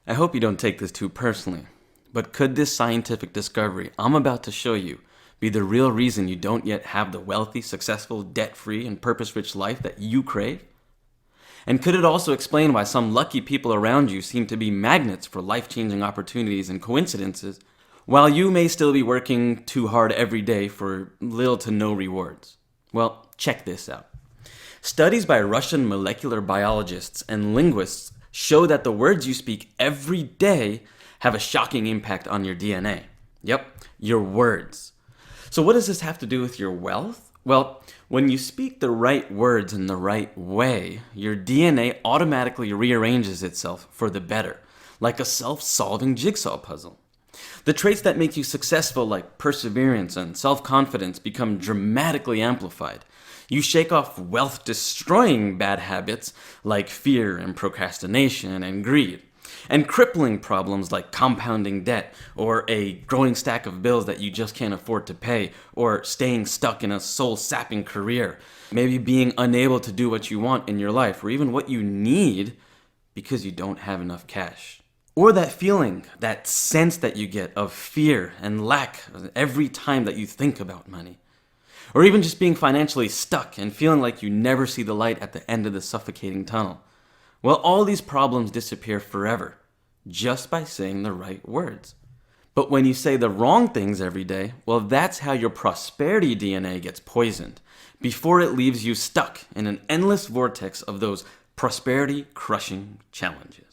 I hope you don't take this too personally, but could this scientific discovery I'm about to show you be the real reason you don't yet have the wealthy, successful, debt-free, and purpose-rich life that you crave? And could it also explain why some lucky people around you seem to be magnets for life-changing opportunities and coincidences, while you may still be working too hard every day for little to no rewards? Well, check this out. Studies by Russian molecular biologists and linguists show that the words you speak every day have a shocking impact on your DNA. Yep, your words. So what does this have to do with your wealth? Well, when you speak the right words in the right way, your DNA automatically rearranges itself for the better, like a self-solving jigsaw puzzle. The traits that make you successful, like perseverance and self-confidence, become dramatically amplified. You shake off wealth-destroying bad habits like fear and procrastination and greed, and crippling problems like compounding debt, or a growing stack of bills that you just can't afford to pay, or staying stuck in a soul-sapping career, maybe being unable to do what you want in your life, or even what you need because you don't have enough cash. Or that feeling, that sense that you get of fear and lack every time that you think about money. Or even just being financially stuck and feeling like you never see the light at the end of the suffocating tunnel. Well, all these problems disappear forever, just by saying the right words. But when you say the wrong things every day, well, that's how your prosperity DNA gets poisoned, before it leaves you stuck in an endless vortex of those prosperity-crushing challenges.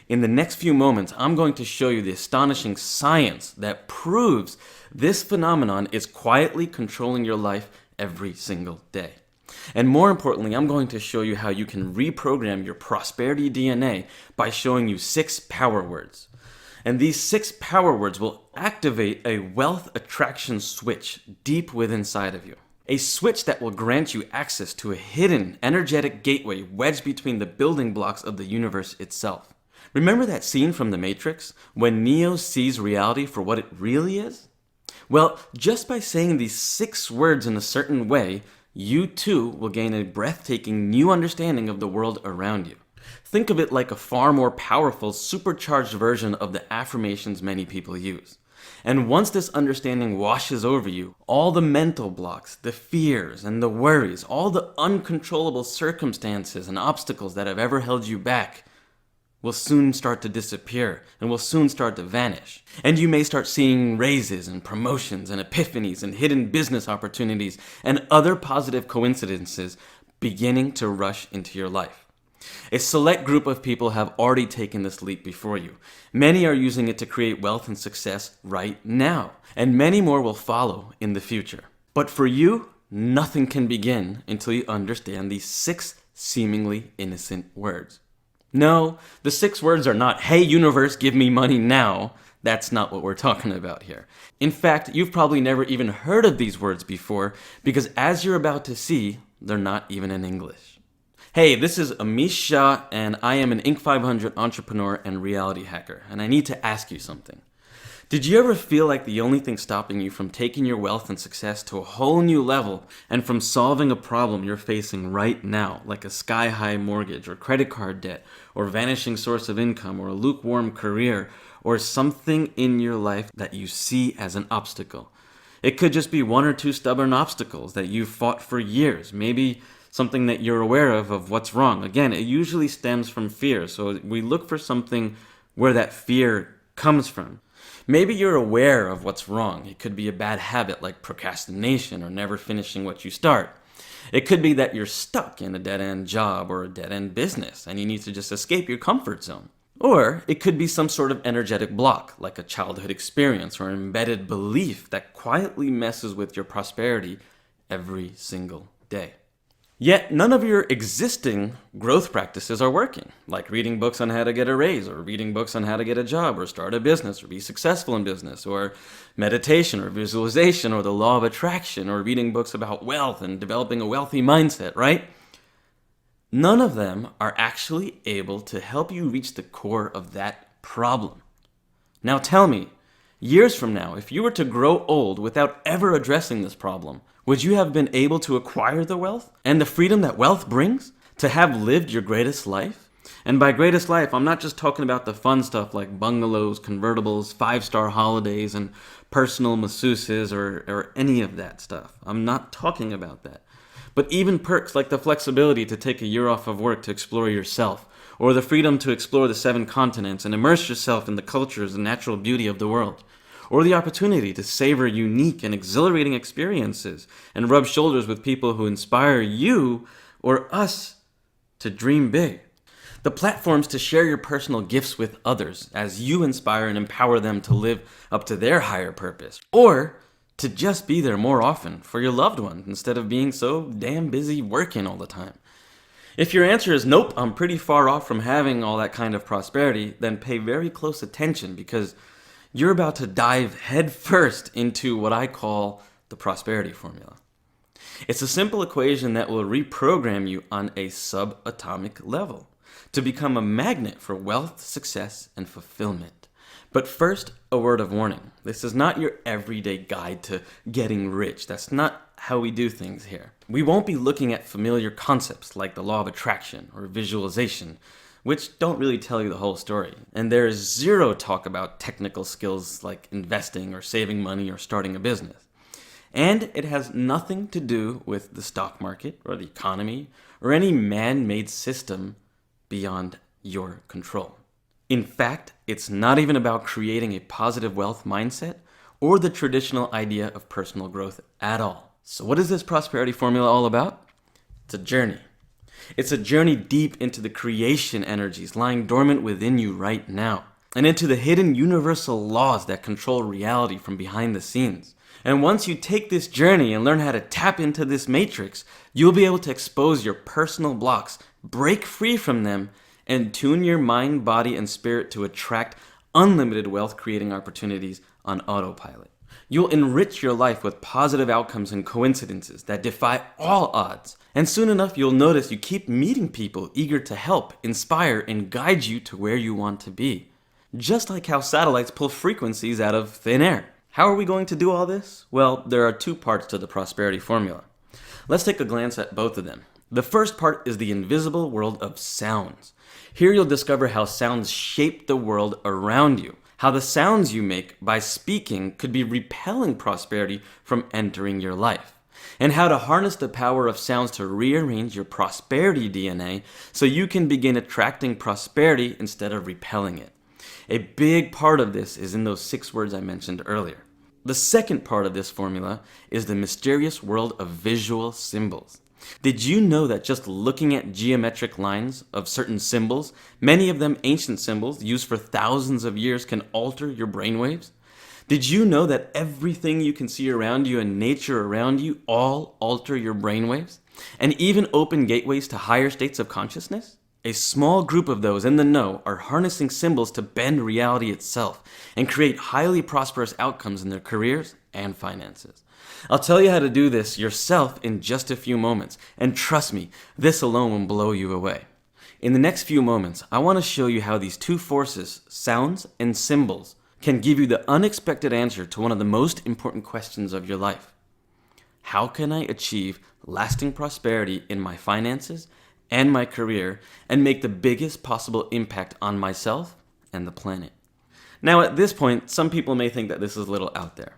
In the next few moments, I'm going to show you the astonishing science that proves this phenomenon is quietly controlling your life every single day. And more importantly, I'm going to show you how you can reprogram your prosperity DNA by showing you 6 power words. And these 6 power words will activate a wealth attraction switch deep within inside of you. A switch that will grant you access to a hidden energetic gateway wedged between the building blocks of the universe itself. Remember that scene from The Matrix when Neo sees reality for what it really is? Well, just by saying these 6 words in a certain way, you too will gain a breathtaking new understanding of the world around you. Think of it like a far more powerful, supercharged version of the affirmations many people use. And once this understanding washes over you, all the mental blocks, the fears and the worries, all the uncontrollable circumstances and obstacles that have ever held you back will soon start to disappear and will soon start to vanish. And you may start seeing raises and promotions and epiphanies and hidden business opportunities and other positive coincidences beginning to rush into your life. A select group of people have already taken this leap before you. Many are using it to create wealth and success right now, and many more will follow in the future. But for you, nothing can begin until you understand these 6 seemingly innocent words. No, the 6 words are not, "Hey universe, give me money now." That's not what we're talking about here. In fact, you've probably never even heard of these words before, because as you're about to see, they're not even in English. Hey, this is Amish Shah, and I am an Inc. 500 entrepreneur and reality hacker, and I need to ask you something. Did you ever feel like the only thing stopping you from taking your wealth and success to a whole new level and from solving a problem you're facing right now, like a sky-high mortgage or credit card debt or vanishing source of income or a lukewarm career or something in your life that you see as an obstacle? It could just be 1 or 2 stubborn obstacles that you've fought for years, maybe something that you're aware of what's wrong. Again, it usually stems from fear, so we look for something where that fear comes from. Maybe you're aware of what's wrong. It could be a bad habit like procrastination or never finishing what you start. It could be that you're stuck in a dead-end job or a dead-end business and you need to just escape your comfort zone. Or it could be some sort of energetic block like a childhood experience or an embedded belief that quietly messes with your prosperity every single day. Yet none of your existing growth practices are working, like reading books on how to get a raise, or reading books on how to get a job, or start a business, or be successful in business, or meditation, or visualization, or the law of attraction, or reading books about wealth and developing a wealthy mindset, right? None of them are actually able to help you reach the core of that problem. Now tell me, years from now, if you were to grow old without ever addressing this problem, would you have been able to acquire the wealth and the freedom that wealth brings? To have lived your greatest life? And by greatest life, I'm not just talking about the fun stuff like bungalows, convertibles, five-star holidays, and personal masseuses or any of that stuff. I'm not talking about that. But even perks like the flexibility to take a year off of work to explore yourself, or the freedom to explore the 7 continents and immerse yourself in the cultures and natural beauty of the world, or the opportunity to savor unique and exhilarating experiences and rub shoulders with people who inspire you or us to dream big. The platforms to share your personal gifts with others as you inspire and empower them to live up to their higher purpose, or to just be there more often for your loved ones instead of being so damn busy working all the time. If your answer is nope, I'm pretty far off from having all that kind of prosperity, then pay very close attention because you're about to dive headfirst into what I call the prosperity formula. It's a simple equation that will reprogram you on a subatomic level to become a magnet for wealth, success, and fulfillment. But first, a word of warning. This is not your everyday guide to getting rich. That's not how we do things here. We won't be looking at familiar concepts like the law of attraction or visualization, which don't really tell you the whole story. And there is zero talk about technical skills like investing or saving money or starting a business. And it has nothing to do with the stock market or the economy or any man-made system beyond your control. In fact, it's not even about creating a positive wealth mindset or the traditional idea of personal growth at all. So what is this prosperity formula all about? It's a journey. It's a journey deep into the creation energies lying dormant within you right now, and into the hidden universal laws that control reality from behind the scenes. And once you take this journey and learn how to tap into this matrix, you'll be able to expose your personal blocks, break free from them, and tune your mind, body, and spirit to attract unlimited wealth creating opportunities on autopilot. You'll enrich your life with positive outcomes and coincidences that defy all odds. And soon enough, you'll notice you keep meeting people eager to help, inspire, and guide you to where you want to be. Just like how satellites pull frequencies out of thin air. How are we going to do all this? Well, there are 2 parts to the prosperity formula. Let's take a glance at both of them. The first part is the invisible world of sounds. Here you'll discover how sounds shape the world around you. How the sounds you make by speaking could be repelling prosperity from entering your life. And how to harness the power of sounds to rearrange your prosperity DNA so you can begin attracting prosperity instead of repelling it. A big part of this is in those 6 words I mentioned earlier. The second part of this formula is the mysterious world of visual symbols. Did you know that just looking at geometric lines of certain symbols, many of them ancient symbols used for thousands of years, can alter your brainwaves? Did you know that everything you can see around you and nature around you all alter your brainwaves? And even open gateways to higher states of consciousness? A small group of those in the know are harnessing symbols to bend reality itself and create highly prosperous outcomes in their careers and finances. I'll tell you how to do this yourself in just a few moments, and trust me, this alone will blow you away. In the next few moments, I want to show you how these 2 forces, sounds and symbols, can give you the unexpected answer to one of the most important questions of your life. How can I achieve lasting prosperity in my finances and my career and make the biggest possible impact on myself and the planet? Now at this point, some people may think that this is a little out there.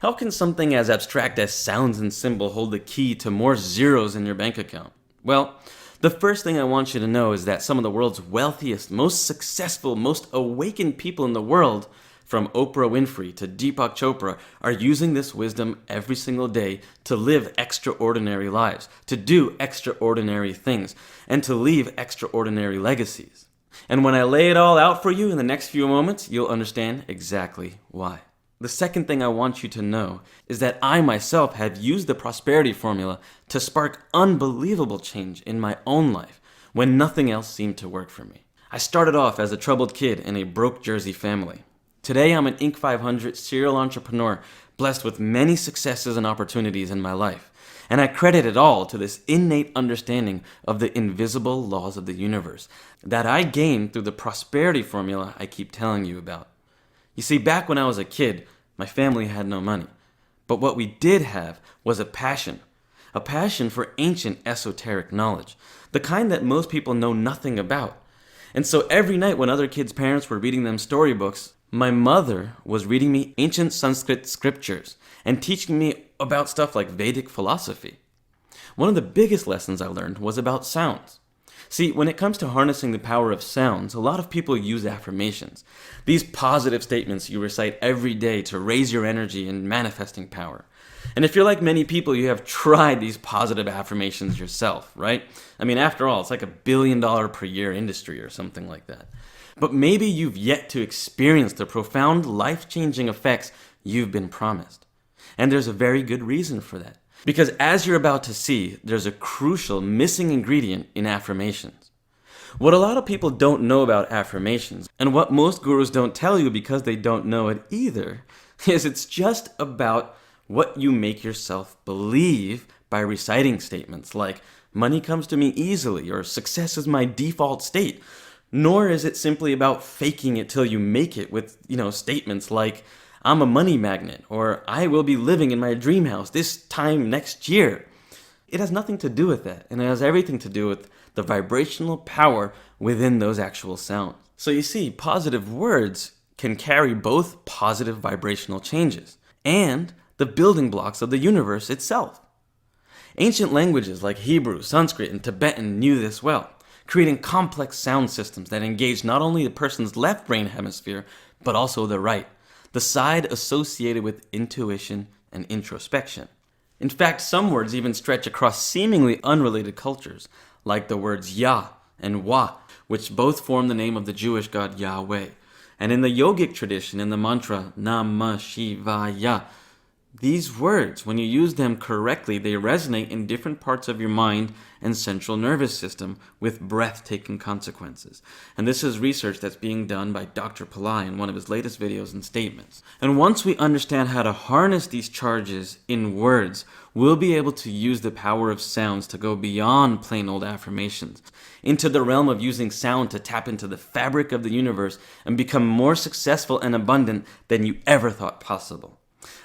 How can something as abstract as sounds and symbol hold the key to more zeros in your bank account? Well, the first thing I want you to know is that some of the world's wealthiest, most successful, most awakened people in the world, from Oprah Winfrey to Deepak Chopra, are using this wisdom every single day to live extraordinary lives, to do extraordinary things, and to leave extraordinary legacies. And when I lay it all out for you in the next few moments, you'll understand exactly why. The second thing I want you to know is that I myself have used the prosperity formula to spark unbelievable change in my own life when nothing else seemed to work for me. I started off as a troubled kid in a broke Jersey family. Today I'm an Inc. 500 serial entrepreneur blessed with many successes and opportunities in my life. And I credit it all to this innate understanding of the invisible laws of the universe that I gained through the prosperity formula I keep telling you about. You see, back when I was a kid, my family had no money. But what we did have was a passion for ancient esoteric knowledge, the kind that most people know nothing about. And so every night when other kids' parents were reading them storybooks, my mother was reading me ancient Sanskrit scriptures and teaching me about stuff like Vedic philosophy. One of the biggest lessons I learned was about sounds. See, when it comes to harnessing the power of sounds, a lot of people use affirmations. These positive statements you recite every day to raise your energy and manifesting power. And if you're like many people, you have tried these positive affirmations yourself, right? I mean, after all, it's like $1 billion per year industry or something like that. But maybe you've yet to experience the profound life-changing effects you've been promised. And there's a very good reason for that. Because as you're about to see, there's a crucial missing ingredient in affirmations. What a lot of people don't know about affirmations, and what most gurus don't tell you because they don't know it either, is it's just about what you make yourself believe by reciting statements like, money comes to me easily, or success is my default state. Nor is it simply about faking it till you make it with, statements like, I'm a money magnet, or I will be living in my dream house this time next year. It has nothing to do with that, and it has everything to do with the vibrational power within those actual sounds. So you see, positive words can carry both positive vibrational changes and the building blocks of the universe itself. Ancient languages like Hebrew, Sanskrit, and Tibetan knew this well, creating complex sound systems that engaged not only the person's left brain hemisphere, but also the right, the side associated with intuition and introspection. In fact, some words even stretch across seemingly unrelated cultures, like the words Yah and Wah, which both form the name of the Jewish god Yahweh. And in the yogic tradition, in the mantra Namah Shivaya, these words, when you use them correctly, they resonate in different parts of your mind and central nervous system with breathtaking consequences. And this is research that's being done by Dr. Pillai in one of his latest videos and statements. And once we understand how to harness these charges in words, we'll be able to use the power of sounds to go beyond plain old affirmations, into the realm of using sound to tap into the fabric of the universe and become more successful and abundant than you ever thought possible.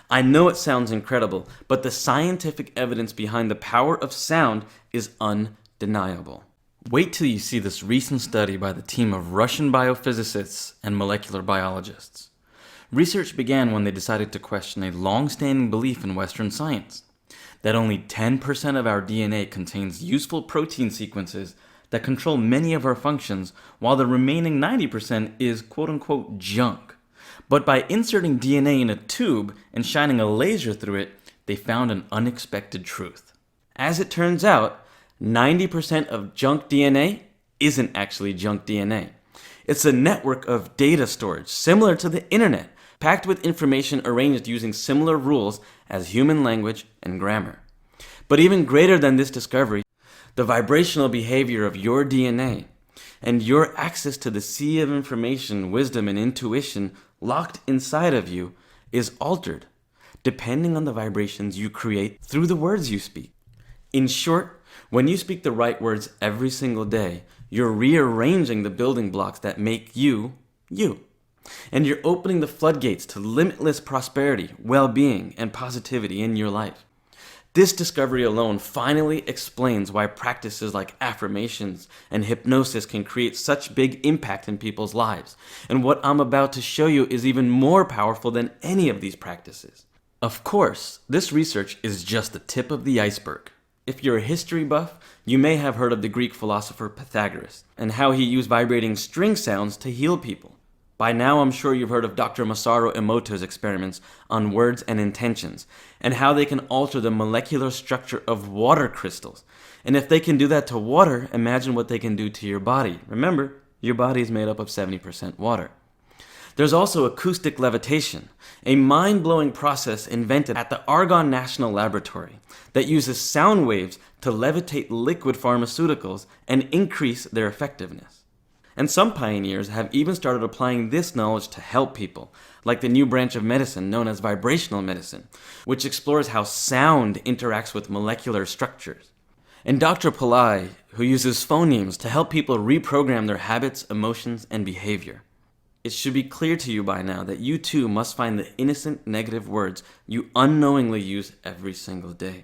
I know it sounds incredible, but the scientific evidence behind the power of sound is undeniable. Wait till you see this recent study by the team of Russian biophysicists and molecular biologists. Research began when they decided to question a long-standing belief in Western science, that only 10% of our DNA contains useful protein sequences that control many of our functions, while the remaining 90% is quote-unquote junk. But by inserting DNA in a tube and shining a laser through it, they found an unexpected truth. As it turns out, 90% of junk DNA isn't actually junk DNA. It's a network of data storage similar to the internet, packed with information arranged using similar rules as human language and grammar. But even greater than this discovery, the vibrational behavior of your DNA and your access to the sea of information, wisdom, and intuition locked inside of you is altered, depending on the vibrations you create through the words you speak. In short, when you speak the right words every single day, you're rearranging the building blocks that make you, you. And you're opening the floodgates to limitless prosperity, well-being, and positivity in your life. This discovery alone finally explains why practices like affirmations and hypnosis can create such big impact in people's lives. And what I'm about to show you is even more powerful than any of these practices. Of course, this research is just the tip of the iceberg. If you're a history buff, you may have heard of the Greek philosopher Pythagoras and how he used vibrating string sounds to heal people. By now, I'm sure you've heard of Dr. Masaru Emoto's experiments on words and intentions, and how they can alter the molecular structure of water crystals. And if they can do that to water, imagine what they can do to your body. Remember, your body is made up of 70% water. There's also acoustic levitation, a mind-blowing process invented at the Argonne National Laboratory that uses sound waves to levitate liquid pharmaceuticals and increase their effectiveness. And some pioneers have even started applying this knowledge to help people, like the new branch of medicine known as vibrational medicine, which explores how sound interacts with molecular structures. And Dr. Pillai, who uses phonemes to help people reprogram their habits, emotions, and behavior. It should be clear to you by now that you too must find the innocent negative words you unknowingly use every single day.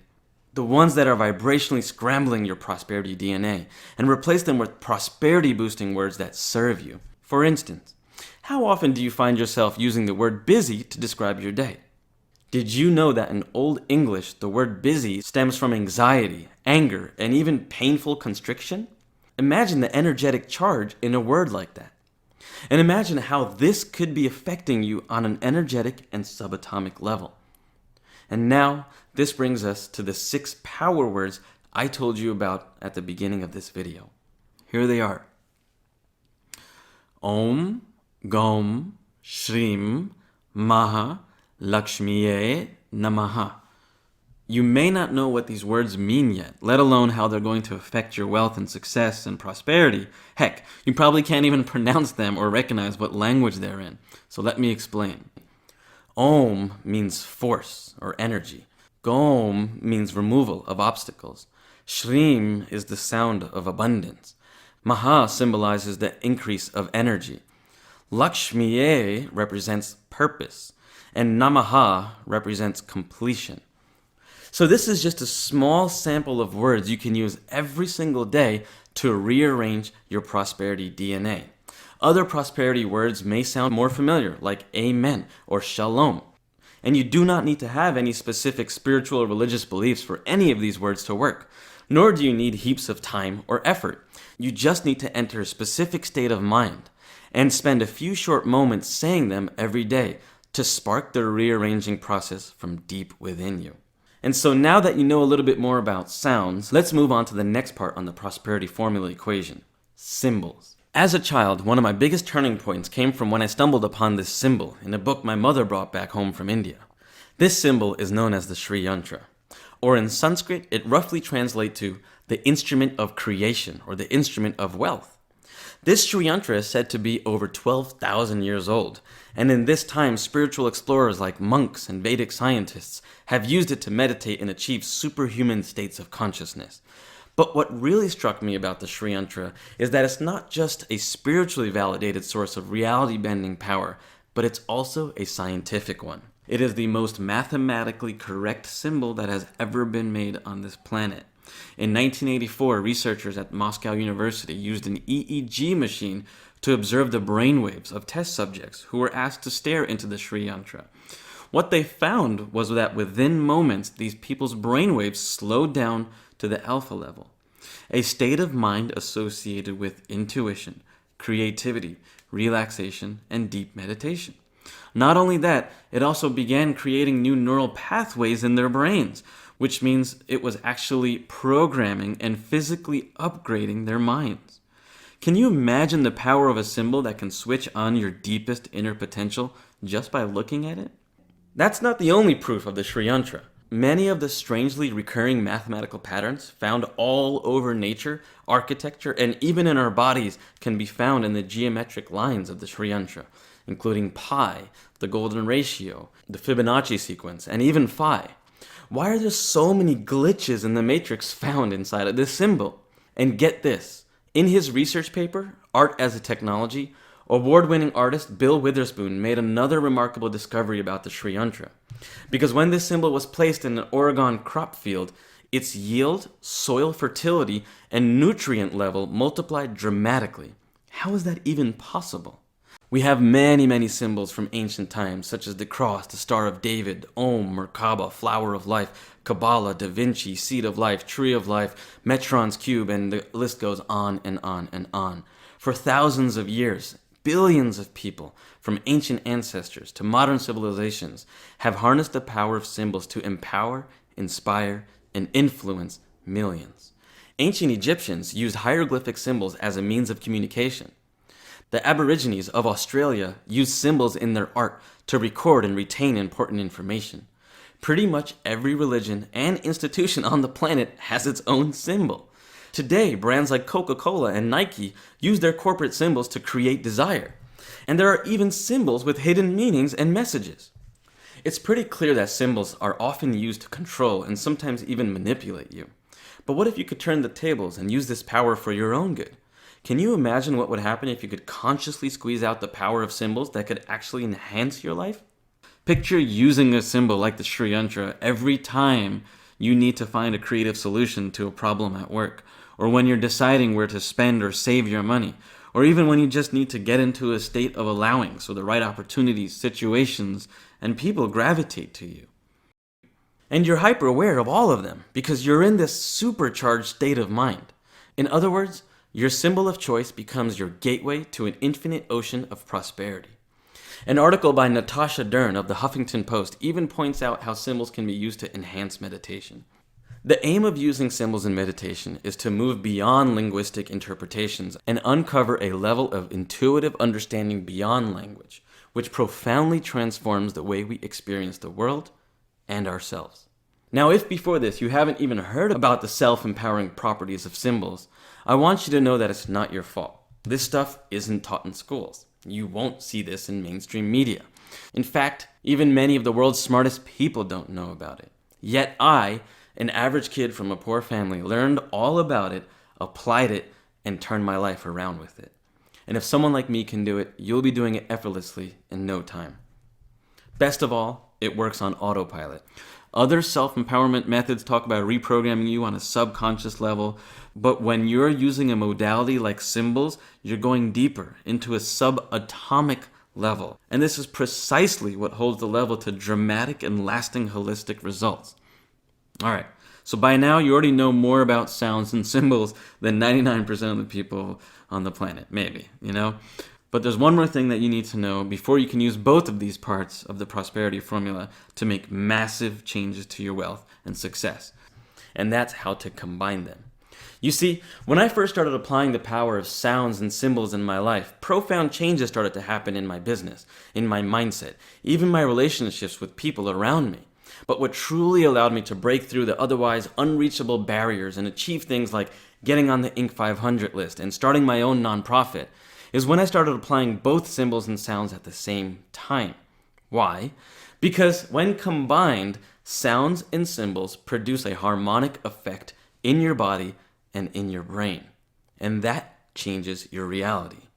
the ones that are vibrationally scrambling your prosperity DNA, and replace them with prosperity boosting words that serve you. For instance, how often do you find yourself using the word busy to describe your day? Did you know that in Old English, the word busy stems from anxiety, anger, and even painful constriction? Imagine the energetic charge in a word like that. And imagine how this could be affecting you on an energetic and subatomic level. And now, this brings us to the 6 power words I told you about at the beginning of this video. Here they are. Om, Gom, Shrim, Maha, Lakshmiye, Namaha. You may not know what these words mean yet, let alone how they're going to affect your wealth and success and prosperity. Heck, you probably can't even pronounce them or recognize what language they're in. So let me explain. Om means force or energy. Gom means removal of obstacles. Shrim is the sound of abundance. Maha symbolizes the increase of energy. Lakshmiye represents purpose. And Namaha represents completion. So this is just a small sample of words you can use every single day to rearrange your prosperity DNA. Other prosperity words may sound more familiar, like Amen or Shalom. And you do not need to have any specific spiritual or religious beliefs for any of these words to work, nor do you need heaps of time or effort. You just need to enter a specific state of mind and spend a few short moments saying them every day to spark the rearranging process from deep within you. And so now that you know a little bit more about sounds, let's move on to the next part on the prosperity formula equation, symbols. As a child, one of my biggest turning points came from when I stumbled upon this symbol in a book my mother brought back home from India. This symbol is known as the Sri Yantra, or in Sanskrit, it roughly translates to the instrument of creation or the instrument of wealth. This Sri Yantra is said to be over 12,000 years old, and in this time, spiritual explorers like monks and Vedic scientists have used it to meditate and achieve superhuman states of consciousness. But what really struck me about the Sri Yantra is that it's not just a spiritually validated source of reality-bending power, but it's also a scientific one. It is the most mathematically correct symbol that has ever been made on this planet. In 1984, researchers at Moscow University used an EEG machine to observe the brainwaves of test subjects who were asked to stare into the Sri Yantra. What they found was that within moments, these people's brainwaves slowed down to the alpha level, a state of mind associated with intuition, creativity, relaxation, and deep meditation. Not only that, it also began creating new neural pathways in their brains, which means it was actually programming and physically upgrading their minds. Can you imagine the power of a symbol that can switch on your deepest inner potential just by looking at it? That's not the only proof of the Sri Yantra. Many of the strangely recurring mathematical patterns found all over nature, architecture, and even in our bodies can be found in the geometric lines of the Sri Yantra, including pi, the golden ratio, the Fibonacci sequence, and even phi. Why are there so many glitches in the matrix found inside of this symbol? And get this, in his research paper, Art as a Technology, award-winning artist Bill Witherspoon made another remarkable discovery about the Sri Yantra. Because when this symbol was placed in an Oregon crop field, its yield, soil fertility, and nutrient level multiplied dramatically. How is that even possible? We have many symbols from ancient times, such as the cross, the Star of David, Om, Merkaba, Flower of Life, Kabbalah, Da Vinci, Seed of Life, Tree of Life, Metron's Cube, and the list goes on and on and on. For thousands of years, billions of people, from ancient ancestors to modern civilizations, have harnessed the power of symbols to empower, inspire, and influence millions. Ancient Egyptians used hieroglyphic symbols as a means of communication. The Aborigines of Australia used symbols in their art to record and retain important information. Pretty much every religion and institution on the planet has its own symbol. Today, brands like Coca-Cola and Nike use their corporate symbols to create desire. And there are even symbols with hidden meanings and messages. It's pretty clear that symbols are often used to control and sometimes even manipulate you. But what if you could turn the tables and use this power for your own good? Can you imagine what would happen if you could consciously squeeze out the power of symbols that could actually enhance your life? Picture using a symbol like the Sri Yantra every time you need to find a creative solution to a problem at work, or when you're deciding where to spend or save your money, or even when you just need to get into a state of allowing so the right opportunities, situations, and people gravitate to you. And you're hyper aware of all of them because you're in this supercharged state of mind. In other words, your symbol of choice becomes your gateway to an infinite ocean of prosperity. An article by Natasha Dern of the Huffington Post even points out how symbols can be used to enhance meditation. The aim of using symbols in meditation is to move beyond linguistic interpretations and uncover a level of intuitive understanding beyond language, which profoundly transforms the way we experience the world and ourselves. Now, if before this you haven't even heard about the self-empowering properties of symbols, I want you to know that it's not your fault. This stuff isn't taught in schools. You won't see this in mainstream media. In fact, even many of the world's smartest people don't know about it. Yet I, an average kid from a poor family, learned all about it, applied it, and turned my life around with it. And if someone like me can do it, you'll be doing it effortlessly in no time. Best of all, it works on autopilot. Other self-empowerment methods talk about reprogramming you on a subconscious level, but when you're using a modality like symbols, you're going deeper into a subatomic level. And this is precisely what holds the level to dramatic and lasting holistic results. Alright, so by now you already know more about sounds and symbols than 99% of the people on the planet, maybe, But there's one more thing that you need to know before you can use both of these parts of the prosperity formula to make massive changes to your wealth and success. And that's how to combine them. You see, when I first started applying the power of sounds and symbols in my life, profound changes started to happen in my business, in my mindset, even my relationships with people around me. But what truly allowed me to break through the otherwise unreachable barriers and achieve things like getting on the Inc. 500 list and starting my own nonprofit is when I started applying both symbols and sounds at the same time. Why? Because when combined, sounds and symbols produce a harmonic effect in your body and in your brain. And that changes your reality.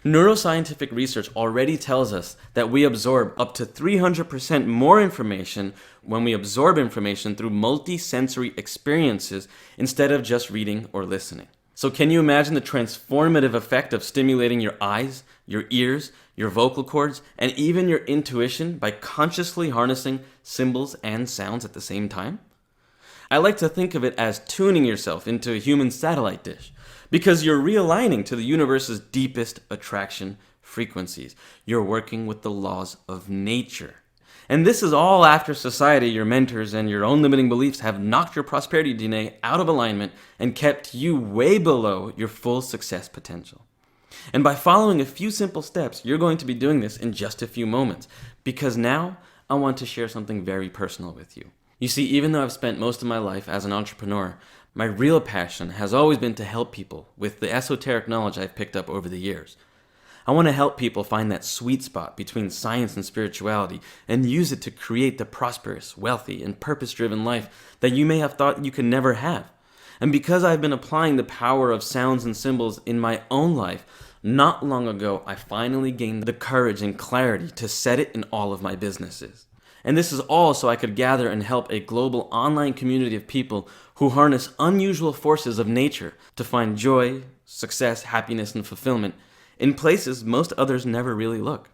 Neuroscientific research already tells us that we absorb up to 300% more information when we absorb information through multi-sensory experiences instead of just reading or listening. So can you imagine the transformative effect of stimulating your eyes, your ears, your vocal cords, and even your intuition by consciously harnessing symbols and sounds at the same time? I like to think of it as tuning yourself into a human satellite dish, because you're realigning to the universe's deepest attraction frequencies. You're working with the laws of nature. And this is all after society, your mentors, and your own limiting beliefs have knocked your prosperity DNA out of alignment and kept you way below your full success potential. And by following a few simple steps, you're going to be doing this in just a few moments, because now I want to share something very personal with you. You see, even though I've spent most of my life as an entrepreneur, my real passion has always been to help people with the esoteric knowledge I've picked up over the years. I want to help people find that sweet spot between science and spirituality and use it to create the prosperous, wealthy, and purpose-driven life that you may have thought you could never have. And because I've been applying the power of sounds and symbols in my own life, not long ago I finally gained the courage and clarity to set it in all of my businesses. And this is all so I could gather and help a global online community of people who harness unusual forces of nature to find joy, success, happiness, and fulfillment in places most others never really look.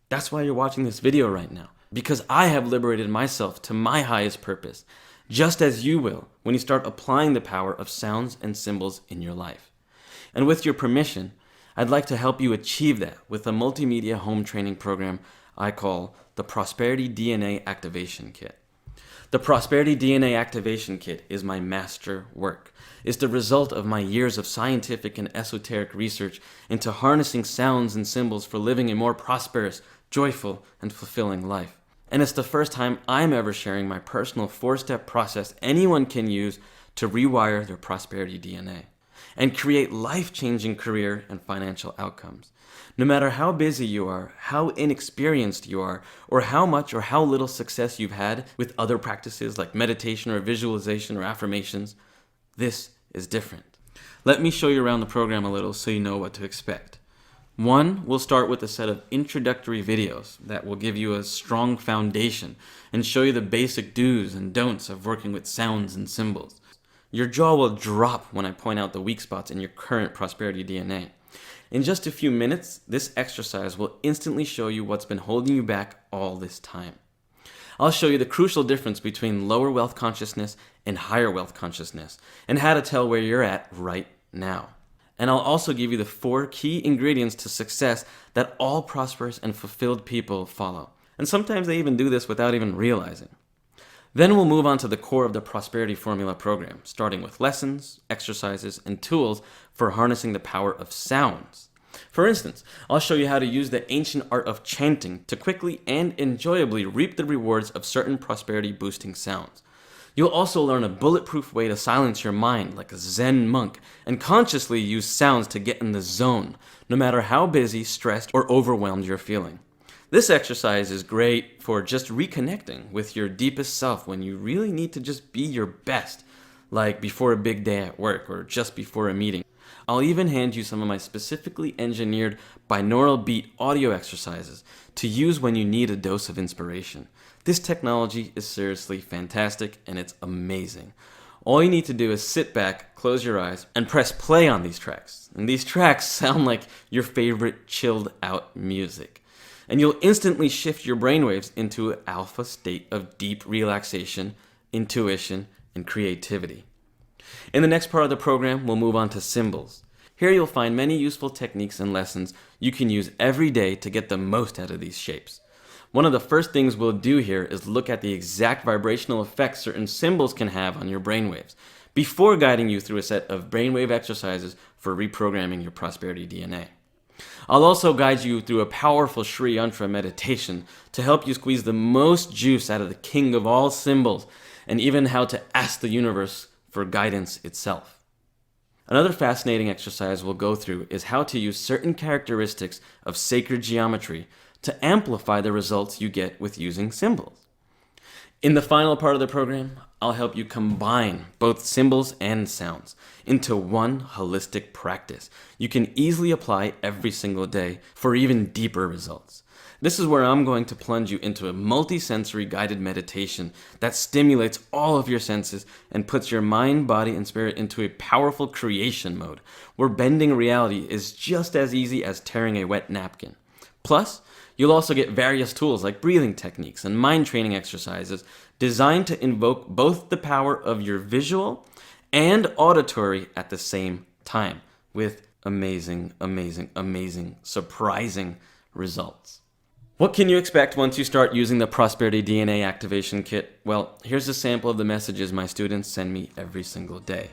That's why you're watching this video right now, because I have liberated myself to my highest purpose, just as you will when you start applying the power of sounds and symbols in your life. And with your permission, I'd like to help you achieve that with a multimedia home training program I call the Prosperity DNA Activation Kit. The Prosperity DNA Activation Kit is my master work. It's the result of my years of scientific and esoteric research into harnessing sounds and symbols for living a more prosperous, joyful, and fulfilling life. And it's the first time I'm ever sharing my personal 4-step process anyone can use to rewire their prosperity DNA and create life-changing career and financial outcomes. No matter how busy you are, how inexperienced you are, or how much or how little success you've had with other practices like meditation or visualization or affirmations, this is different. Let me show you around the program a little so you know what to expect. One, we'll start with a set of introductory videos that will give you a strong foundation and show you the basic do's and don'ts of working with sounds and symbols. Your jaw will drop when I point out the weak spots in your current prosperity DNA. In just a few minutes, this exercise will instantly show you what's been holding you back all this time. I'll show you the crucial difference between lower wealth consciousness and higher wealth consciousness, and how to tell where you're at right now. And I'll also give you the 4 key ingredients to success that all prosperous and fulfilled people follow. And sometimes they even do this without even realizing. Then we'll move on to the core of the Prosperity Formula program, starting with lessons, exercises, and tools for harnessing the power of sounds. For instance, I'll show you how to use the ancient art of chanting to quickly and enjoyably reap the rewards of certain prosperity-boosting sounds. You'll also learn a bulletproof way to silence your mind like a Zen monk and consciously use sounds to get in the zone, no matter how busy, stressed, or overwhelmed you're feeling. This exercise is great for just reconnecting with your deepest self when you really need to just be your best, like before a big day at work or just before a meeting. I'll even hand you some of my specifically engineered binaural beat audio exercises to use when you need a dose of inspiration. This technology is seriously fantastic and it's amazing. All you need to do is sit back, close your eyes, and press play on these tracks. And these tracks sound like your favorite chilled out music. And you'll instantly shift your brainwaves into an alpha state of deep relaxation, intuition, and creativity. In the next part of the program, we'll move on to symbols. Here you'll find many useful techniques and lessons you can use every day to get the most out of these shapes. One of the first things we'll do here is look at the exact vibrational effects certain symbols can have on your brainwaves, before guiding you through a set of brainwave exercises for reprogramming your prosperity DNA. I'll also guide you through a powerful Sri Yantra meditation to help you squeeze the most juice out of the king of all symbols, and even how to ask the universe for guidance itself. Another fascinating exercise we'll go through is how to use certain characteristics of sacred geometry to amplify the results you get with using symbols. In the final part of the program, I'll help you combine both symbols and sounds into one holistic practice you can easily apply every single day for even deeper results. This is where I'm going to plunge you into a multi-sensory guided meditation that stimulates all of your senses and puts your mind, body, and spirit into a powerful creation mode, where bending reality is just as easy as tearing a wet napkin. Plus, you'll also get various tools like breathing techniques and mind training exercises designed to invoke both the power of your visual and auditory at the same time, with amazing, surprising results. What can you expect once you start using the Prosperity DNA Activation Kit? Well, here's a sample of the messages my students send me every single day.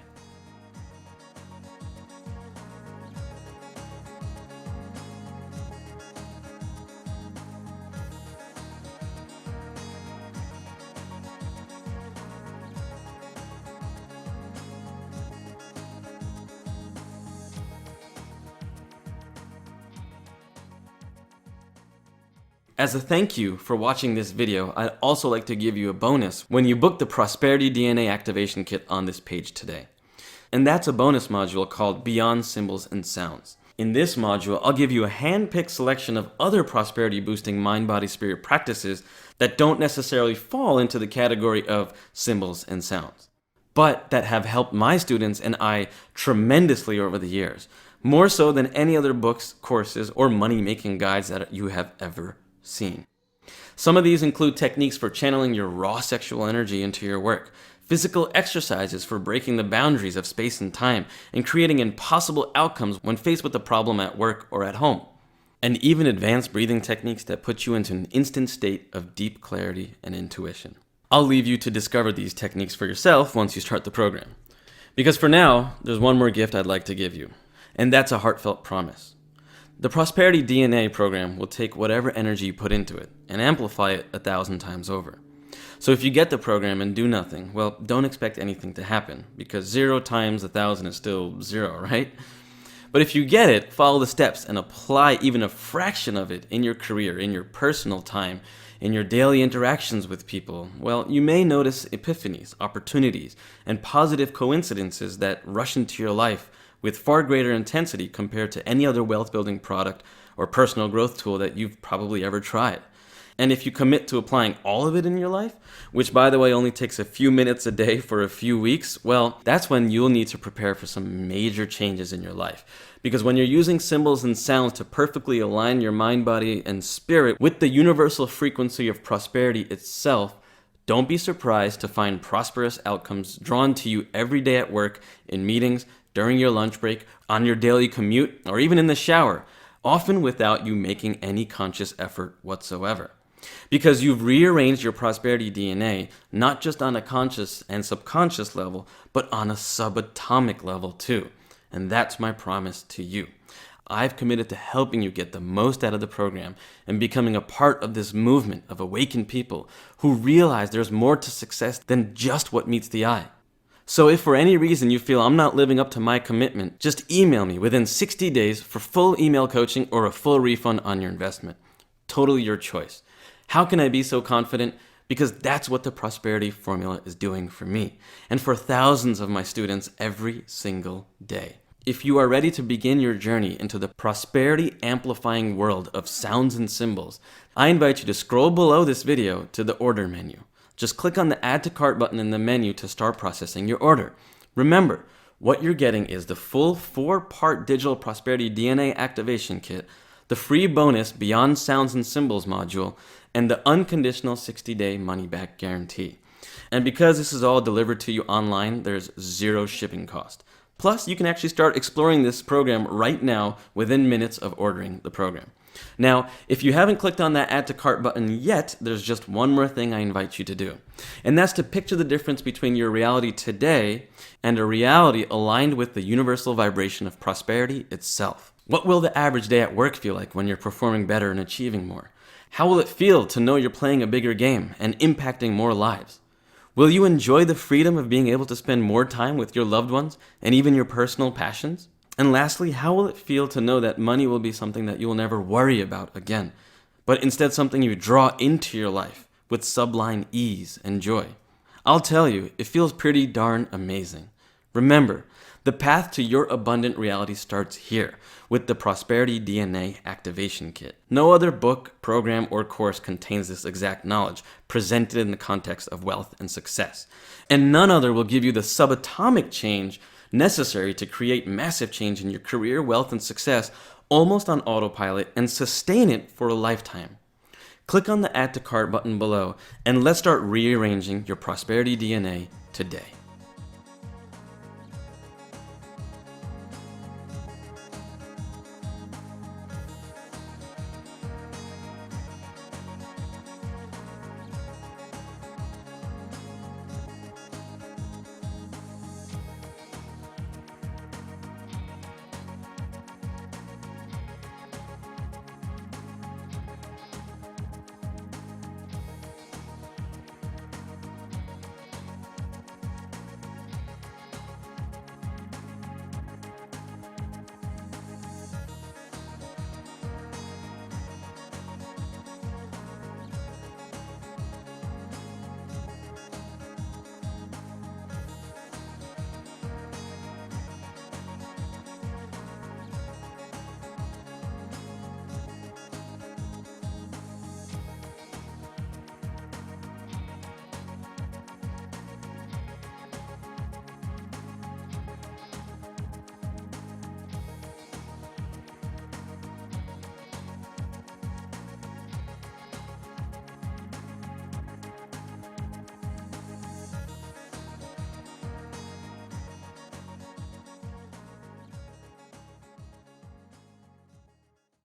As a thank you for watching this video, I'd also like to give you a bonus when you book the Prosperity DNA Activation Kit on this page today. And that's a bonus module called Beyond Symbols and Sounds. In this module, I'll give you a hand-picked selection of other prosperity-boosting mind, body, spirit practices that don't necessarily fall into the category of symbols and sounds, but that have helped my students and I tremendously over the years, more so than any other books, courses, or money-making guides that you have ever seen. Some of these include techniques for channeling your raw sexual energy into your work, physical exercises for breaking the boundaries of space and time and creating impossible outcomes when faced with a problem at work or at home, and even advanced breathing techniques that put you into an instant state of deep clarity and intuition. I'll leave you to discover these techniques for yourself once you start the program. Because for now, there's one more gift I'd like to give you, and that's a heartfelt promise. The Prosperity DNA program will take whatever energy you put into it and amplify it 1,000 times over. So if you get the program and do nothing, well, don't expect anything to happen, because 0 times 1,000 is still 0, right? But if you get it, follow the steps and apply even a fraction of it in your career, in your personal time, in your daily interactions with people, well, you may notice epiphanies, opportunities, and positive coincidences that rush into your life with far greater intensity compared to any other wealth building product or personal growth tool that you've probably ever tried. And if you commit to applying all of it in your life, which by the way only takes a few minutes a day for a few weeks, well, that's when you'll need to prepare for some major changes in your life. Because when you're using symbols and sounds to perfectly align your mind, body, and spirit with the universal frequency of prosperity itself, don't be surprised to find prosperous outcomes drawn to you every day at work, in meetings, during your lunch break, on your daily commute, or even in the shower, often without you making any conscious effort whatsoever. Because you've rearranged your prosperity DNA, not just on a conscious and subconscious level, but on a subatomic level too. And that's my promise to you. I've committed to helping you get the most out of the program and becoming a part of this movement of awakened people who realize there's more to success than just what meets the eye. So if for any reason you feel I'm not living up to my commitment, just email me within 60 days for full email coaching or a full refund on your investment. Totally your choice. How can I be so confident? Because that's what the prosperity formula is doing for me and for thousands of my students every single day. If you are ready to begin your journey into the prosperity amplifying world of sounds and symbols, I invite you to scroll below this video to the order menu. Just click on the Add to Cart button in the menu to start processing your order. Remember, what you're getting is the full 4-part Digital Prosperity DNA Activation Kit, the free bonus Beyond Sounds and Symbols module, and the unconditional 60-day money-back guarantee. And because this is all delivered to you online, there's zero shipping cost. Plus, you can actually start exploring this program right now within minutes of ordering the program. Now, if you haven't clicked on that Add to Cart button yet, there's just one more thing I invite you to do. And that's to picture the difference between your reality today and a reality aligned with the universal vibration of prosperity itself. What will the average day at work feel like when you're performing better and achieving more? How will it feel to know you're playing a bigger game and impacting more lives? Will you enjoy the freedom of being able to spend more time with your loved ones and even your personal passions? And lastly, how will it feel to know that money will be something that you will never worry about again, but instead something you draw into your life with sublime ease and joy? I'll tell you, it feels pretty darn amazing. Remember, the path to your abundant reality starts here with the Prosperity DNA Activation Kit. No other book, program, or course contains this exact knowledge presented in the context of wealth and success. And none other will give you the subatomic change necessary to create massive change in your career, wealth, and success almost on autopilot and sustain it for a lifetime. Click on the Add to Cart button below and let's start rearranging your prosperity DNA today.